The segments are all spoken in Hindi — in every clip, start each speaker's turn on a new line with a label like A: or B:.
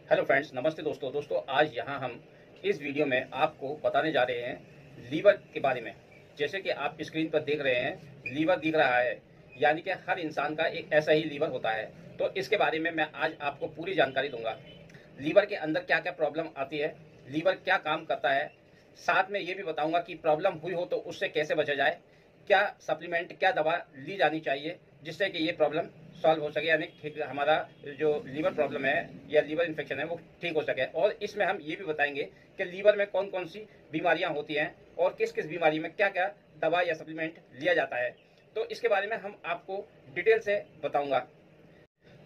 A: हेलो फ्रेंड्स, नमस्ते दोस्तों। आज यहाँ हम इस वीडियो में आपको बताने जा रहे हैं लीवर के बारे में। जैसे कि आप स्क्रीन पर देख रहे हैं, लीवर दिख रहा है, यानी कि हर इंसान का एक ऐसा ही लीवर होता है। तो इसके बारे में मैं आज आपको पूरी जानकारी दूंगा। लीवर के अंदर क्या क्या प्रॉब्लम आती है, लीवर क्या काम करता है, साथ में ये भी बताऊंगा कि प्रॉब्लम हुई हो तो उससे कैसे बचा जाए, क्या सप्लीमेंट, क्या दवा ली जानी चाहिए जिससे कि ये प्रॉब्लम सॉल्व हो सके, यानी ठीक हमारा जो लीवर प्रॉब्लम है या लीवर इन्फेक्शन है वो ठीक हो सके। और इसमें हम ये भी बताएंगे कि लीवर में कौन कौन सी बीमारियां होती हैं और किस किस बीमारी में क्या क्या दवा या सप्लीमेंट लिया जाता है। तो इसके बारे में हम आपको डिटेल से बताऊंगा।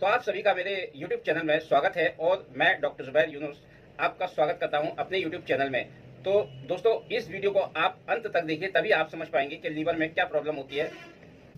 A: तो आप सभी का मेरे YouTube चैनल में स्वागत है और मैं डॉक्टर जुबैर यूनुस आपका स्वागत करता हूं अपने YouTube चैनल में। तो दोस्तों, इस वीडियो को आप अंत तक देखिए, तभी आप समझ पाएंगे कि लीवर में क्या प्रॉब्लम होती है।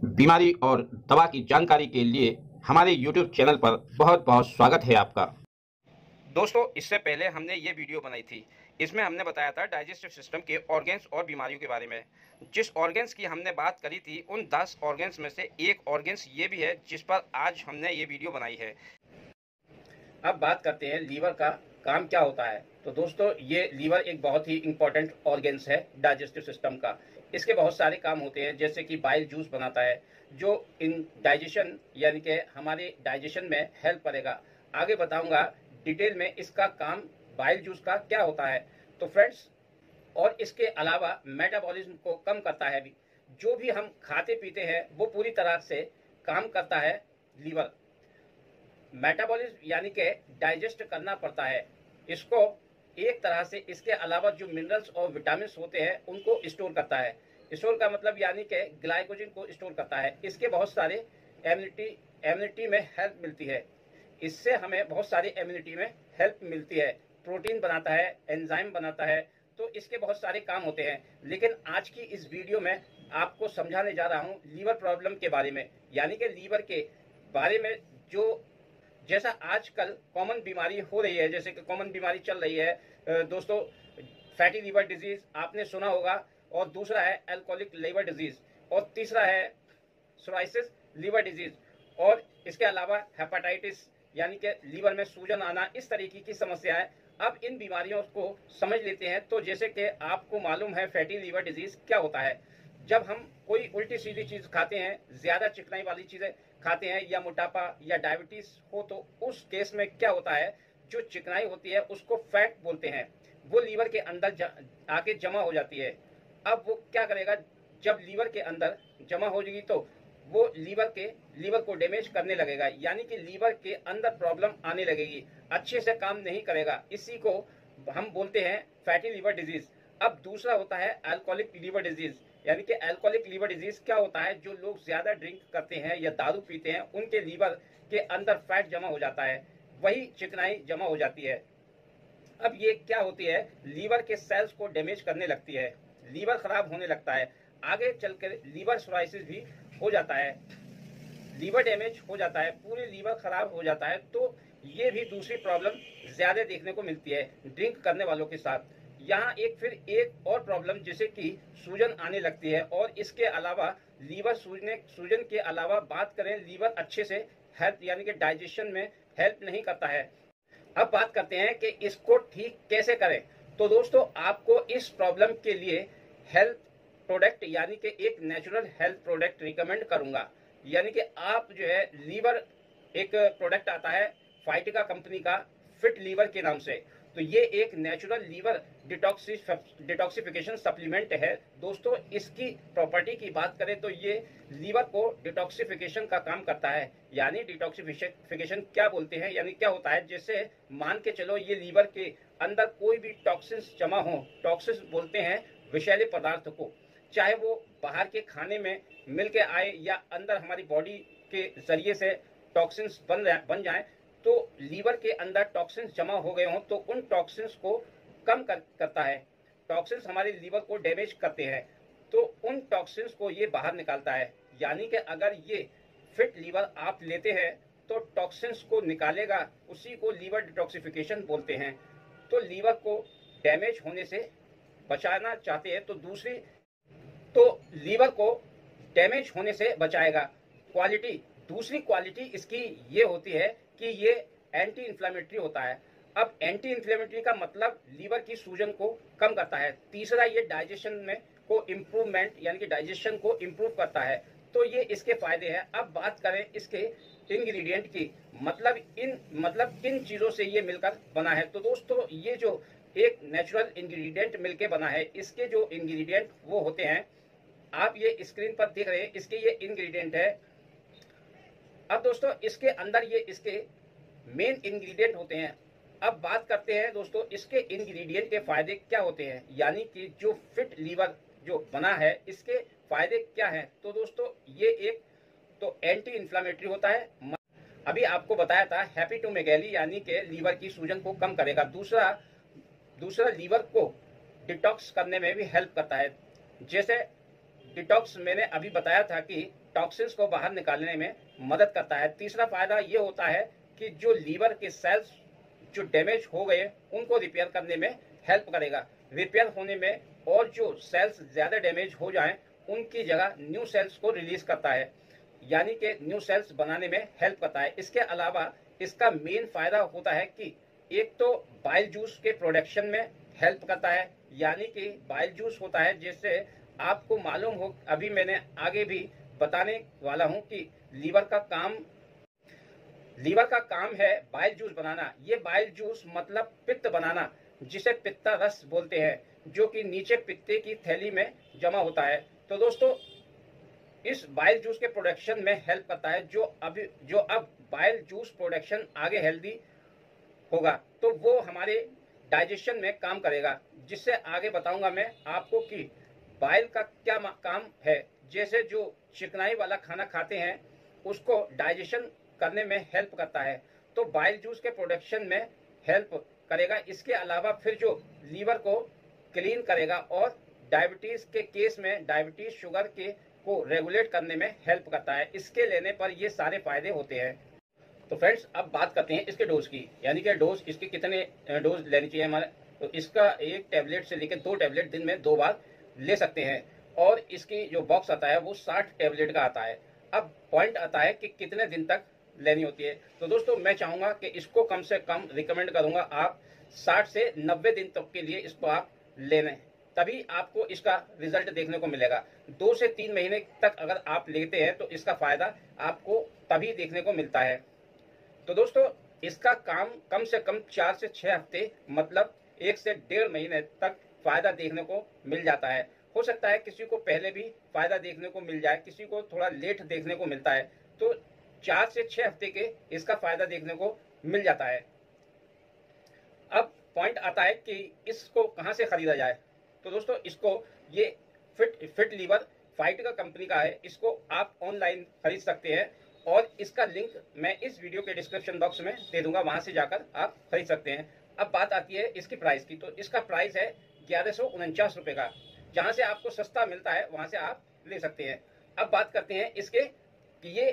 A: बीमारी और दवा की जानकारी के लिए हमारे YouTube चैनल पर बहुत बहुत स्वागत है आपका। दोस्तों, इससे पहले हमने ये वीडियो बनाई थी, इसमें हमने बताया था डाइजेस्टिव सिस्टम के ऑर्गन्स और बीमारियों के बारे में। जिस ऑर्गन्स की हमने बात करी थी, उन 10 ऑर्गन्स में से एक ऑर्गन्स ये भी है जिस पर आज हमने ये वीडियो बनाई है। अब बात करते हैं लीवर का काम क्या होता है। तो दोस्तों, ये लीवर एक बहुत ही इंपॉर्टेंट ऑर्गन्स है डाइजेस्टिव सिस्टम का। इसके बहुत सारे काम होते हैं, जैसे कि बाइल जूस बनाता है जो इन डाइजेशन यानी कि हमारे डाइजेशन में हेल्प करेगा। आगे बताऊंगा डिटेल में इसका काम बाइल जूस का क्या होता है। तो फ्रेंड्स, और इसके अलावा मेटाबॉलिज्म को कम करता है भी। जो भी हम खाते पीते हैं वो पूरी तरह से काम करता है लीवर। मेटाबॉलिज्म यानी कि डाइजेस्ट करना पड़ता है इसको एक तरह से। इसके अलावा जो मिनरल्स और विटामिन होते हैं उनको स्टोर करता है। स्टोर का मतलब यानी कि ग्लाइकोजन को स्टोर करता है। इसके बहुत सारे इम्यूनिटी में हेल्प मिलती है। इससे हमें बहुत सारी इम्यूनिटी में हेल्प मिलती है। प्रोटीन बनाता है, एंजाइम बनाता है, तो इसके बहुत सारे काम होते हैं। लेकिन आज की इस वीडियो में आपको समझाने जा रहा हूँ लीवर प्रॉब्लम के बारे में, यानी कि लीवर के बारे में। जो जैसा आजकल कॉमन बीमारी हो रही है, जैसे कि कॉमन बीमारी चल रही है दोस्तों, फैटी लीवर डिजीज आपने सुना होगा, और दूसरा है अल्कोहलिक लीवर डिजीज, और तीसरा है सोराइसिस लीवर डिजीज, और इसके अलावा हेपेटाइटिस यानी कि लीवर में सूजन आना, इस तरीके की समस्याएं। अब इन बीमारियों को समझ लेते हैं। तो जैसे कि आपको मालूम है फैटी लीवर डिजीज क्या होता है। जब हम कोई उल्टी सीधी चीज खाते हैं, ज्यादा चिकनाई वाली चीजें खाते हैं, या मोटापा या डायबिटीज हो, तो उस केस में क्या होता है, जो चिकनाई होती है उसको फैट बोलते हैं, वो लीवर के अंदर आके जमा हो जाती है। अब वो क्या करेगा, जब लीवर के अंदर जमा हो जाएगी तो वो लीवर को डैमेज करने लगेगा, यानी कि लीवर के अंदर प्रॉब्लम आने लगेगी, अच्छे से काम नहीं करेगा। इसी को हम बोलते हैं फैटी लीवर डिजीज। अब दूसरा होता है अल्कोहलिक लीवर डिजीज, यानी कि अल्कोहलिक लीवर डिजीज क्या होता है, जो लोग ज्यादा ड्रिंक करते हैं या दारू पीते हैं उनके लीवर के अंदर फैट जमा हो जाता है, वही चिकनाई जमा हो जाती है। अब ये क्या होती है, लीवर के सेल्स को डैमेज करने लगती है, लीवर खराब होने लगता है, आगे चलकर लीवर सोराइसिस भी हो जाता है, लीवर डैमेज हो जाता है, पूरे लीवर खराब हो जाता है। तो ये भी दूसरी प्रॉब्लम ज्यादा देखने को मिलती है ड्रिंक करने वालों के साथ। यहाँ एक और प्रॉब्लम जैसे कि सूजन आने लगती है, और इसके अलावा लीवर सूजन के अलावा बात करें, लीवर अच्छे से हेल्प यानी कि डाइजेशन में हेल्प नहीं करता है। अब बात करते हैं कि इसको ठीक कैसे करें। तो दोस्तों, आपको इस प्रॉब्लम के लिए हेल्थ प्रोडक्ट यानी कि एक नेचुरल हेल्थ प्रोडक्ट रिकमेंड करूंगा। यानी कि आप जो है लीवर, एक प्रोडक्ट आता है फाइटिका कंपनी का, फिट लीवर के नाम से। तो ये एक नेचुरल लीवर डिटॉक्सिफिकेशन सप्लीमेंट है दोस्तों। इसकी प्रॉपर्टी की बात करें तो ये लीवर को डिटॉक्सिफिकेशन का काम करता है। यानी डिटॉक्सिफिकेशन क्या बोलते हैं, यानी क्या होता है, जैसे मान के चलो ये लीवर के अंदर कोई भी टॉक्सिन्स जमा हो, टॉक्सिन्स बोलते हैं विषैले पदार्थ को, चाहे वो बाहर के खाने में मिल के आए या अंदर हमारी बॉडी के जरिए से टॉक्सिन्स बन जाए। तो लीवर के अंदर टॉक्सिन्स जमा हो गए हों तो उन टॉक्सिन्स को कम करता है। टॉक्सिन्स हमारे लीवर को डैमेज करते हैं, तो उन टॉक्सिन्स को ये बाहर निकालता है। यानी कि अगर ये फिट लीवर आप लेते हैं तो टॉक्सिन्स को निकालेगा, उसी को लीवर डिटॉक्सिफिकेशन बोलते हैं। तो लीवर को डैमेज होने से बचाना चाहते हैं तो लीवर को डैमेज होने से बचाएगा। दूसरी क्वालिटी इसकी ये होती है कि ये एंटी इन्फ्लामेटरी होता है। अब एंटी इन्फ्लेमेटरी का मतलब लीवर की सूजन को कम करता है। तीसरा, ये डाइजेशन में को इम्प्रूवमेंट यानी कि डाइजेशन को इम्प्रूव करता है। तो ये इसके फायदे हैं। अब बात करें इसके इंग्रेडिएंट की, मतलब किन चीजों से ये मिलकर बना है। तो दोस्तों, ये जो एक नेचुरल इंग्रेडिएंट मिलके बना है, इसके जो इंग्रेडिएंट वो होते हैं, आप ये स्क्रीन पर देख रहे हैं, इसके ये इंग्रेडिएंट है। अब दोस्तों, इसके अंदर ये इसके मेन इंग्रेडिएंट होते हैं। अब बात करते हैं दोस्तों, इसके इंग्रेडिएंट के फायदे क्या होते हैं, यानी कि जो फिट लीवर जो बना है, इसके फायदे क्या हैं। तो दोस्तों, ये एक तो एंटी इन्फ्लामेटरी होता है, अभी आपको बताया था हेपेटोमेगैली यानी कि लीवर की सूजन को कम करेगा। दूसरा लीवर को डिटॉक्स करने में भी हेल्प करता है। जैसे डिटॉक्स मैंने अभी बताया था कि टॉक्सिन्स को बाहर निकालने में मदद करता है। तीसरा फायदा ये होता है कि जो लीवर के सेल्स जो डैमेज हो गए उनको रिपेयर करने में हेल्प करेगा। रिपेयर होने में और जो सेल्स ज्यादा डैमेज हो जाएं उनकी जगह न्यू सेल्स को रिलीज करता है, यानी कि न्यू सेल्स बनाने में हेल्प करता है। इसके अलावा इसका मेन फायदा होता है कि एक तो बाइल जूस के प्रोडक्शन में हेल्प करता है, यानी कि बाइल जूस होता है, जैसे आपको मालूम हो, अभी मैंने आगे भी बताने वाला हूं कि लीवर का काम है बाइल जूस बनाना। ये बाइल जूस मतलब पित्त बनाना, जिसे पित्ता रस बोलते हैं, जो कि नीचे पित्ते की थैली में जमा होता है। तो दोस्तों, इस बाइल जूस के प्रोडक्शन में हेल्प करता है। जो अब बाइल जूस प्रोडक्शन आगे हेल्दी होगा तो वो हमारे डाइजेशन में काम करेगा, जिससे आगे बताऊंगा मैं आपको कि बाइल का क्या काम है। जैसे जो चिकनाई वाला खाना खाते हैं उसको डाइजेशन करने में हेल्प करता है, तो बाइल जूस के प्रोडक्शन में हेल्प करेगा। इसके अलावा फिर जो लीवर को क्लीन करेगा और डायबिटीज के केस में डायबिटीज शुगर के को रेगुलेट करने में हेल्प करता है। इसके लेने पर ये सारे फायदे होते हैं। तो फ्रेंड्स, अब बात करते हैं इसके डोज की, यानी कि डोज इसके कितने डोज लेनी चाहिए हमारे। तो इसका 1 टैबलेट से लेकर 2 टैबलेट दिन में 2 बार ले सकते हैं, और इसकी जो बॉक्स आता है वो 60 टैबलेट का आता है। अब पॉइंट आता है कि कितने दिन तक लेनी होती है। तो दोस्तों, मैं चाहूंगा कि इसको कम से कम रिकमेंड करूंगा आप 60 से 90 दिन तक के लिए इसको आप ले लें, तभी आपको इसका रिजल्ट देखने को मिलेगा। 2 से 3 महीने तक अगर आप लेते हैं तो इसका फायदा आपको तभी देखने को मिलता है। तो दोस्तों, इसका काम कम से कम 4 से 6 हफ्ते मतलब 1 से 1.5 महीने तक फायदा देखने को मिल जाता है। हो सकता है किसी को पहले भी फायदा देखने को मिल जाए, किसी को थोड़ा लेट देखने को मिलता है। तो 4 से 6 हफ्ते के इसका फायदा देखने को मिल जाता है। अब पॉइंट आता है कि इसको कहां से खरीदा जाए। तो दोस्तों, इसको ये फिट लीवर फाइट का कंपनी का है, इसको आप ऑनलाइन खरीद सकते हैं, और इसका लिंक मैं इस वीडियो के डिस्क्रिप्शन बॉक्स में दे दूंगा, वहां से जाकर आप खरीद सकते हैं। अब बात आती है इसकी प्राइस की। तो इसका प्राइस है 1149 रुपए का। जहां से आपको सस्ता मिलता है वहां से आप ले सकते हैं। अब बात करते हैं इसके कि ये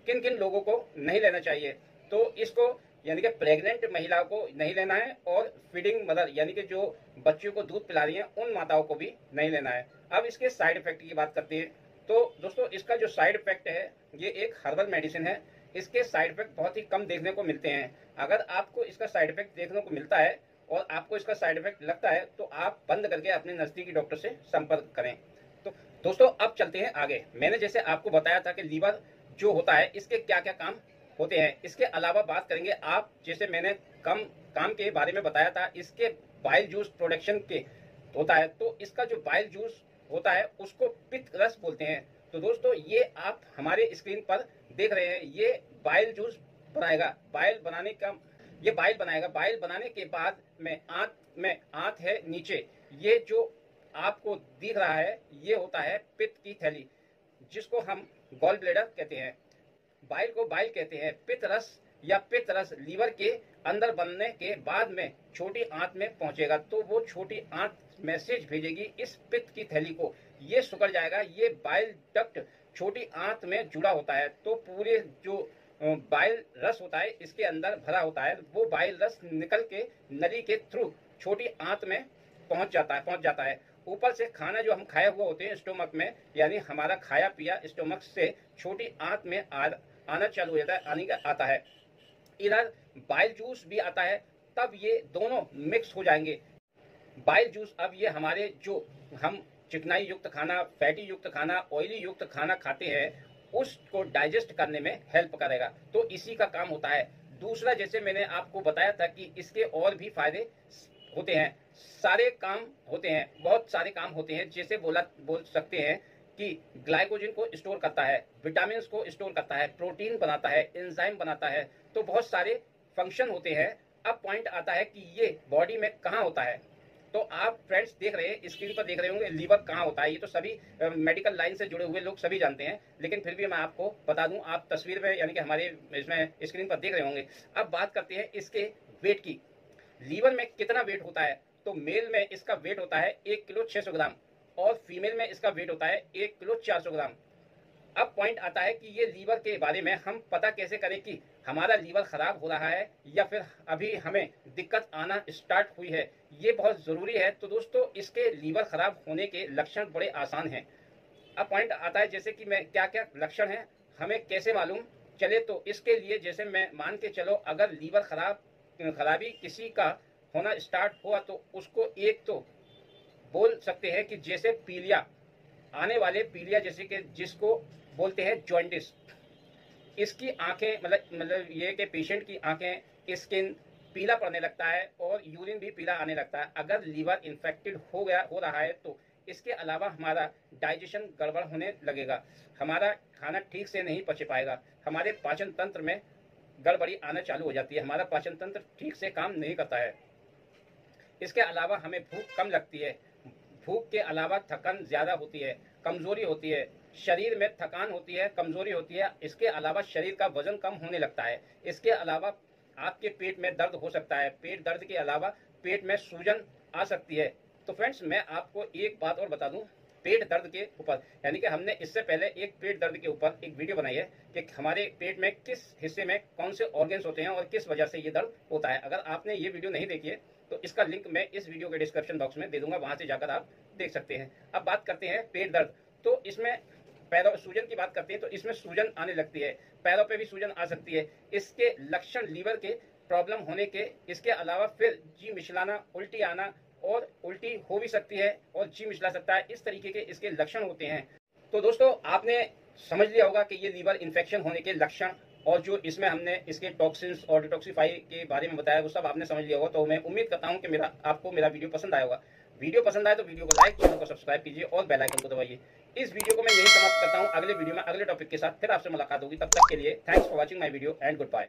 A: किन किन लोगों को नहीं लेना चाहिए। तो इसको यानी कि प्रेग्नेंट महिला को नहीं लेना है, और फीडिंग मदर यानी कि जो बच्चों को दूध पिला रही हैं उन माताओं को भी नहीं लेना है। अब इसके साइड इफेक्ट की बात करते हैं। तो दोस्तों, इसका जो साइड इफेक्ट है, ये एक हर्बल मेडिसिन है। इसके साइड इफेक्ट बहुत ही कम देखने को मिलते हैं। अगर आपको इसका साइड इफेक्ट देखने को मिलता है और आपको इसका साइड इफेक्ट लगता है तो आप बंद करके अपने नजदीकी डॉक्टर से संपर्क करें। तो दोस्तों, अब चलते हैं आगे। मैंने जैसे आपको बताया था कि लीवर जो होता है इसके क्या क्या काम होते हैं। इसके अलावा बात करेंगे आप, जैसे मैंने काम के बारे में बताया था, इसके बाइल जूस प्रोडक्शन के होता है। तो इसका जो बाइल जूस होता है उसको पित्त रस बोलते हैं। तो दोस्तों, ये आप हमारे स्क्रीन पर देख रहे हैं, ये बाइल जूस बनाएगा। बाइल बनाएगा। बाइल बनाने के बाद में आंत है नीचे, ये जो आपको दिख रहा है ये होता है पित्त की थैली, जिसको हम गॉल ब्लेडर कहते हैं। बाइल को बाइल कहते हैं। पित्त रस लीवर के अंदर बनने के बाद में छोटी आंत में पहुंचेगा, तो वो छोटी आंत मैसेज भेजेगी इस पित्त की थैली को, ये सुकड़ जाएगा। ये बाइल डक्ट छोटी आंत में जुड़ा होता है, तो पूरे जो बाइल रस होता है इसके अंदर भरा होता है, वो बाइल रस निकल के नली के थ्रू छोटी आंत में पहुंच जाता है। ऊपर से खाना जो हम खाए हुए होते हैं स्टोमक में, यानी हमारा खाया पिया स्टोमक से छोटी आंत में आना चालू हो जाता है, आता है। इधर बाइल जूस भी आता है, तब ये दोनों मिक्स हो जाएंगे। बाइल जूस अब ये हमारे जो हम चिकनाई युक्त खाना, फैटी युक्त खाना, ऑयली युक्त खाना खाते हैं उसको डाइजेस्ट करने में हेल्प करेगा, तो इसी का काम होता है। दूसरा, जैसे मैंने आपको बताया था कि इसके और भी फायदे होते हैं, सारे काम होते हैं, बहुत सारे काम होते हैं। जैसे बोल सकते हैं कि ग्लाइकोजन को स्टोर करता है, विटामिन को स्टोर करता है, प्रोटीन बनाता है, एंजाइम बनाता है, तो बहुत सारे फंक्शन होते हैं। अब पॉइंट आता है कि ये बॉडी में कहाँ होता है। तो आप फ्रेंड्स देख रहे हैं, स्क्रीन पर देख रहे होंगे लीवर कहाँ होता है। ये तो सभी मेडिकल लाइन से जुड़े हुए लोग सभी जानते हैं, लेकिन फिर भी मैं आपको बता दूं, आप तस्वीर में यानी कि हमारे इसमें स्क्रीन पर देख रहे होंगे। अब बात करते हैं इसके वेट की। लीवर में कितना वेट होता है, तो मेल में इसका वेट होता है 1 किलो 600 ग्राम और फीमेल में इसका वेट होता है 1 किलो 400 ग्राम। अब पॉइंट आता है कि ये लीवर के बारे में हम पता कैसे करें कि हमारा लीवर खराब हो रहा है या फिर अभी हमें दिक्कत आना स्टार्ट हुई है, ये बहुत जरूरी है। तो दोस्तों, इसके लीवर खराब होने के लक्षण बड़े आसान हैं। अब पॉइंट आता है जैसे कि मैं क्या क्या लक्षण हैं हमें कैसे मालूम चले, तो इसके लिए जैसे मैं मान के चलो, अगर लीवर खराबी किसी का होना स्टार्ट हुआ तो उसको एक तो बोल सकते हैं कि जैसे पीलिया आने वाले पीलिया, जैसे कि जिसको बोलते हैं जॉन्डिस, इसकी आंखें मतलब ये कि पेशेंट की आंखें, स्किन पीला पड़ने लगता है और यूरिन भी पीला आने लगता है। अगर लीवर इन्फेक्टेड हो रहा है तो इसके अलावा हमारा डाइजेशन गड़बड़ होने लगेगा, हमारा खाना ठीक से नहीं पच पाएगा, हमारे पाचन तंत्र में गड़बड़ी आना चालू हो जाती है, हमारा पाचन तंत्र ठीक से काम नहीं करता है। इसके अलावा हमें भूख कम लगती है, भूख के अलावा थकान ज्यादा होती है, कमजोरी होती है, शरीर में थकान होती है, कमजोरी होती है। इसके अलावा शरीर का वजन कम होने लगता है। इसके अलावा आपके पेट में दर्द हो सकता है, पेट दर्द के अलावा पेट में सूजन आ सकती है। तो फ्रेंड्स, मैं आपको एक बात और बता दूं पेट दर्द के ऊपर, यानी कि हमने इससे पहले एक पेट दर्द के ऊपर एक वीडियो बनाई है कि हमारे पेट में किस हिस्से में कौन से ऑर्गन्स होते हैं और किस वजह से ये दर्द होता है। अगर आपने ये वीडियो नहीं देखी है तो इसका लिंक मैं इस वीडियो के डिस्क्रिप्शन बॉक्स में दे दूंगा, वहां से जाकर आप देख सकते हैं। अब बात करते हैं पेट दर्द, तो इसमें पैरों सूजन की बात करते हैं तो इसमें सूजन आने लगती है, पैरों पे भी सूजन आ सकती है। इसके लक्षण लीवर के प्रॉब्लम होने के, इसके अलावा फिर जी मिचलाना, उल्टी आना, और उल्टी हो भी सकती है और जी मिचला सकता है, इस तरीके के इसके लक्षण होते हैं। तो दोस्तों, आपने समझ लिया होगा कि ये लीवर इन्फेक्शन होने के लक्षण और जो इसमें हमने इसके टॉक्सिन्स और डिटॉक्सिफाई के बारे में बताया वो सब आपने समझ लिया होगा। तो मैं उम्मीद करता हूँ कि आपको मेरा वीडियो पसंद आया होगा। वीडियो पसंद आए तो वीडियो को लाइक, चैनल को सब्सक्राइब कीजिए और बेल आइकन को दबाइए। इस वीडियो को मैं यही समाप्त करता हूँ। अगले वीडियो में अगले टॉपिक के साथ फिर आपसे मुलाकात होगी। तब तक के लिए thanks for watching my video and good bye.